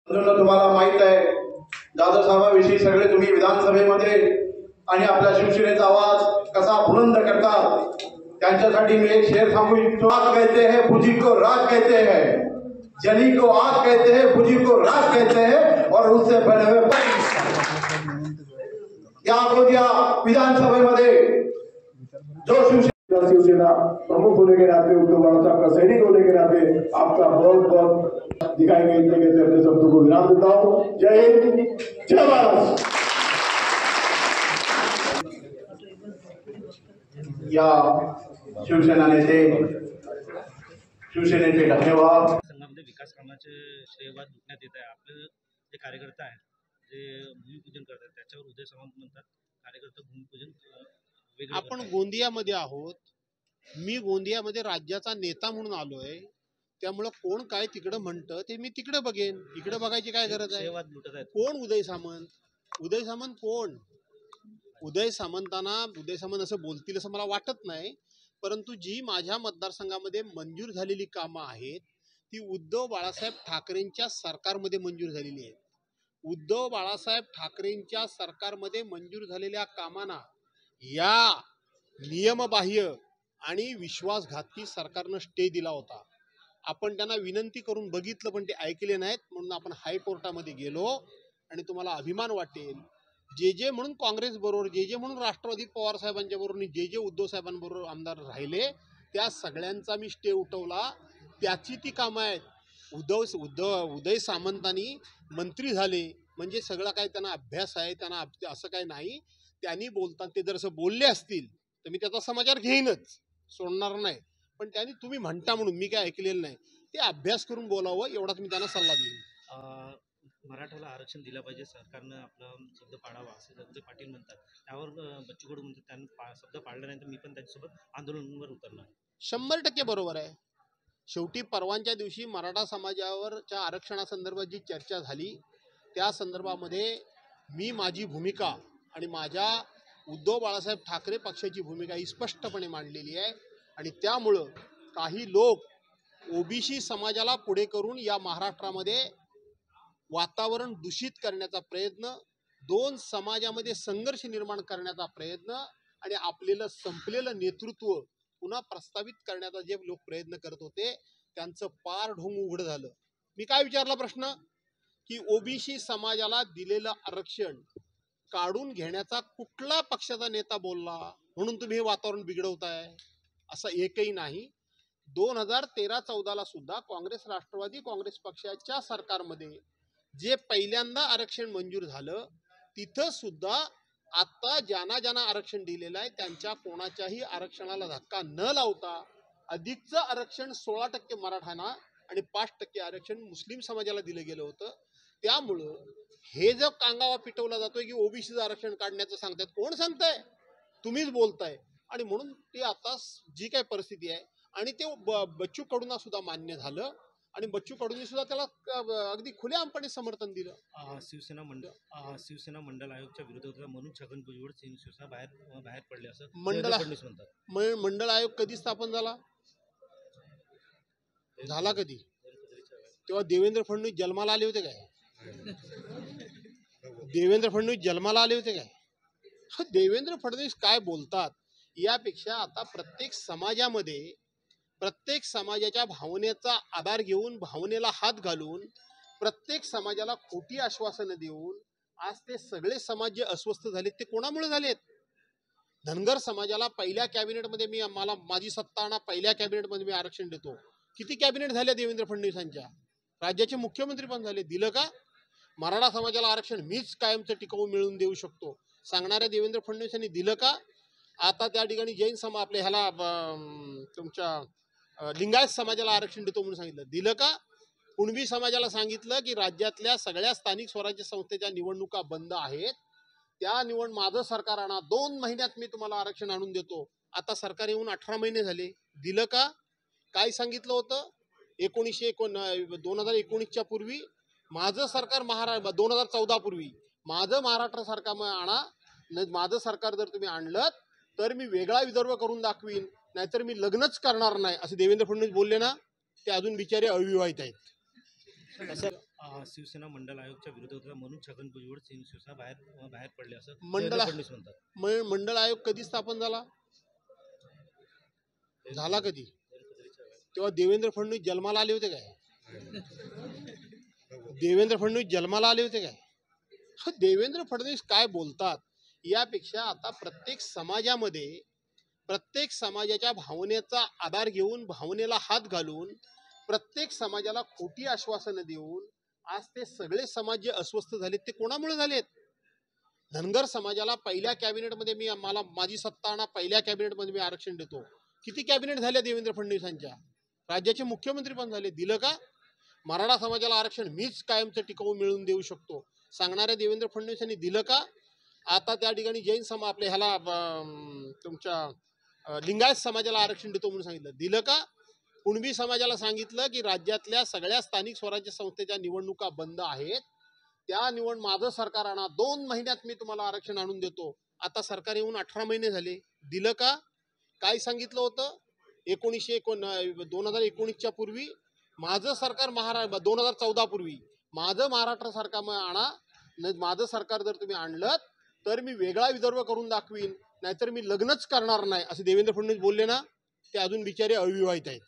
म्हणून तुम्हाला माहित आहे जाधव साहेबांविषयी सगळे तुम्ही विधानसभेमध्ये आणि आपल्या शिवसेनेचा आवाज कसा बुलंद करतात त्यांच्यासाठी मी एक शेर सांगू इच्छितो। आग कहते हैं फुजी को राग कहते हैं, जली को आग कहते हैं, फुजी को राग कहते हैं और उससे बने हुए या अगोदर विधानसभेमध्ये जो शिवसेना प्रमुख होने के नाते, उद्धव बाळासाहेब का सैनिक होने के नाते आपका बहुत बहुत दिखाई गई जगह से अपने शब्दों को विराम देता हूँ। जय हिंद, जय भारत। या शिवसेना नेते शिवसेनेचे धन्यवाद। संघामध्ये विकास कामाचे श्रेयवाद लुटण्यात येत आहे। आपले जे कार्यकर्ता आहेत जे भूमिपूजन करतात त्याच्यावर उदय सामंत म्हणतात कार्यकर्ता भूमिपूजन आपण गोंदियामध्ये आहोत। मी गोंदियामध्ये राज्याचा नेता म्हणून आलोय, त्यामुळे कोण काय तिकडे म्हणतं ते मी तिकडे बघेन, इकडे बघायची काय गरज आहे। श्रेयवाद लुटत आहेत। कोण उदय सामंत? उदय सामंत कोण? उदय सामंत असं बोलतील असं मला वाटत नाही, परंतु जी माझ्या मतदारसंघामध्ये मंजूर झालेली कामं आहेत ती उद्धव बाळासाहेब ठाकरेंच्या सरकारमध्ये मंजूर झालेली आहेत। उद्धव बाळासाहेब ठाकरेंच्या सरकारमध्ये मंजूर झालेल्या कामांना या नियमबाह्य आणि विश्वासघाती सरकारनं स्टे दिला होता। आपण त्यांना विनंती करून बघितलं पण ते ऐकले नाहीत, म्हणून आपण हायकोर्टामध्ये गेलो आणि तुम्हाला अभिमान वाटेल जे म्हणून काँग्रेस बरोबर, जे म्हणून राष्ट्रवादी पवार साहेबांच्या बरोबर, जे उद्धव साहेबांबरोबर आमदार राहिले त्या सगळ्यांचा मी स्टे उठवला। त्याची ती कामं आहेत। उदय सामंतांनी मंत्री झाले म्हणजे सगळं काय त्यांना अभ्यास आहे, त्यांना असं काय नाही। त्यांनी बोलताना ते जर असं बोलले असतील तर मी त्याचा समाचार घेईनच, सोडणार नाही, पण त्यांनी तुम्ही म्हणता म्हणून मी काय ऐकलेलं नाही, ते अभ्यास करून बोलावं एवढाच मी त्यांना सल्ला देईन। मराठ्याला आरक्षण दिलं पाहिजे, सरकारनं आपला शब्द पाळावा असे जगदे पाटील म्हणतात, त्यावर बच्चू कडू म्हणतात त्यांनी शब्द पाळला नाही तर मी पण त्यांच्यासोबत आंदोलनावर उतरणार। 100% बरोबर आहे। शेवटी परवांच्या दिवशी मराठा समाजावरच्या आरक्षणासंदर्भात जी चर्चा झाली त्या संदर्भामध्ये मी माझी भूमिका आणि माझ्या उद्धव बाळासाहेब ठाकरे पक्षाची भूमिका ही स्पष्टपणे मांडलेली आहे। आणि त्यामुळं काही लोक ओबीसी समाजाला पुढे करून या महाराष्ट्रामध्ये वातावरण दूषित करण्याचा प्रयत्न, दोन समाजामध्ये संघर्ष निर्माण करण्याचा प्रयत्न आणि आपलेलं संपलेलं नेतृत्व पुन्हा प्रस्तावित करण्याचा जे लोक प्रयत्न करत होते त्यांचं पार ढोंग उघड झालं। मी काय विचारला प्रश्न की ओबीसी समाजाला दिलेलं आरक्षण काढून घेण्याचा कुठला पक्षाचा नेता बोलला म्हणून तुम्ही हे वातावरण बिघडवताय? असं एकही नाही। 2013-14 सुद्धा काँग्रेस राष्ट्रवादी काँग्रेस पक्षाच्या सरकारमध्ये जे पहिल्यांदा आरक्षण मंजूर झालं तिथं सुद्धा आता ज्यांना आरक्षण दिलेलं आहे त्यांच्या कोणाच्याही आरक्षणाला धक्का न लावता अधिकचं आरक्षण 16% मराठ्यांना आणि 5% आरक्षण मुस्लिम समाजाला दिलं गेलं होतं। त्यामुळं हे जो कांगावा पिटवला जातोय की ओबीसीचं आरक्षण काढण्याचं सांगतायत, कोण सांगताय? तुम्हीच बोलताय। आणि म्हणून ते आता जी काही परिस्थिती आहे आणि ते बच्चू कडूंना सुद्धा मान्य झालं आणि बच्चू कडूंनी सुद्धा त्याला अगदी खुलेआमपणे समर्थन दिलं। शिवसेना मंडल आयोगच्या विरोधात म्हणून छगन भुजबळ शिवसेना बाहेर पडले असं फडणवीस म्हणतात। मंडळ आयोग कधी स्थापन झाला कधी? तेव्हा देवेंद्र फडणवीस जन्माला आले होते काय? देवेंद्र फडणवीस जन्माला आले होते काय? देवेंद्र फडणवीस काय बोलतात यापेक्षा आता प्रत्येक समाजाच्या भावनेचा आधार घेऊन, भावनेला हात घालून, प्रत्येक समाजाला खोटी आश्वासनं देऊन आज ते सगळे समाज जे अस्वस्थ झालेत ते कोणामुळे झालेत? धनगर समाजाला पहिल्या कॅबिनेटमध्ये माझी सत्ता आणा, पहिल्या कॅबिनेटमध्ये मी आरक्षण देतो। किती कॅबिनेट झाल्या देवेंद्र फडणवीसांच्या? राज्याचे मुख्यमंत्री पण झाले, दिलं का? मराठा समाजाला आरक्षण मीच कायमचं टिकाऊ मिळवून देऊ शकतो सांगणाऱ्या देवेंद्र फडणवीसांनी दिलं का? आता त्या ठिकाणी जैन समाज आपल्या ह्याला तुमच्या लिंगायत समाजाला आरक्षण देतो म्हणून सांगितलं, दिलं का? कुणबी समाजाला सांगितलं की राज्यातल्या सगळ्या स्थानिक स्वराज्य संस्थेच्या निवडणुका बंद आहेत, त्या माझं सरकार आणा, 2 महिन्यात मी तुम्हाला आरक्षण आणून देतो। आता सरकार येऊन 18 महिने झाले, दिलं का? काय सांगितलं होतं? 2019च्या पूर्वी माझं सरकार 2014 पूर्वी माझं महाराष्ट्र सरकार आणा, माझं सरकार जर तुम्ही आणलं तर मी वेगळा विदर्भ करून दाखवीन, नाहीतर मी लग्नच करणार नाही, असे देवेंद्र फडणवीस बोलले ना। ते अजून बिचारे अविवाहित आहेत। शिवसेना मंडल आयोगच्या विरोधात म्हणून छगन भुजबळ शिवसेना बाहेर पडले असं मंडल देवेंद्र फडणवीस म्हणतात. मंडळ आयोग कधी स्थापन झाला कधी? तेव्हा देवेंद्र फडणवीस जन्माला आले होते काय? देवेंद्र फडणवीस जन्माला आले होते काय? देवेंद्र फडणवीस काय बोलतात यापेक्षा आता प्रत्येक समाजाच्या भावनेचा आधार घेऊन, भावनेला हात घालून, प्रत्येक समाजाला खोटी आश्वासनं देऊन आज ते सगळे समाज जे अस्वस्थ झालेत ते कोणामुळे झालेत? धनगर समाजाला पहिल्या कॅबिनेटमध्ये माझी सत्ता आणा, पहिल्या कॅबिनेटमध्ये मी आरक्षण देतो. किती कॅबिनेट झाल्या देवेंद्र फडणवीसांच्या? राज्याचे मुख्यमंत्री पण झाले. दिलं का? मराठा समाजाला आरक्षण मीच कायमचं टिकाऊ मिळवून देऊ शकतो सांगणाऱ्या देवेंद्र फडणवीसांनी दिलं का? आता त्या ठिकाणी जैन समाज आपल्या ह्याला तुमच्या लिंगायत समाजाला आरक्षण देतो म्हणून सांगितलं. दिलं का? कुणबी समाजाला सांगितलं की राज्यातल्या सगळ्या स्थानिक स्वराज्य संस्थेच्या निवडणुका बंद आहेत, त्या माझं सरकार आणा, 2 महिन्यात मी तुम्हाला आरक्षण आणून देतो. आता सरकार येऊन 18 महिने झाले. दिलं का? काय सांगितलं होतं? 2019च्या पूर्वी माझं सरकार 2014 पूर्वी माझं महाराष्ट्र सरकार आणा, माझं सरकार जर तुम्ही आणलं तर मी वेगळा विदर्भ करून दाखवीन, नाहीतर मी लग्नच करणार नाही, असे देवेंद्र फडणवीस बोलले ना. ते अजून बिचारे अविवाहित आहेत.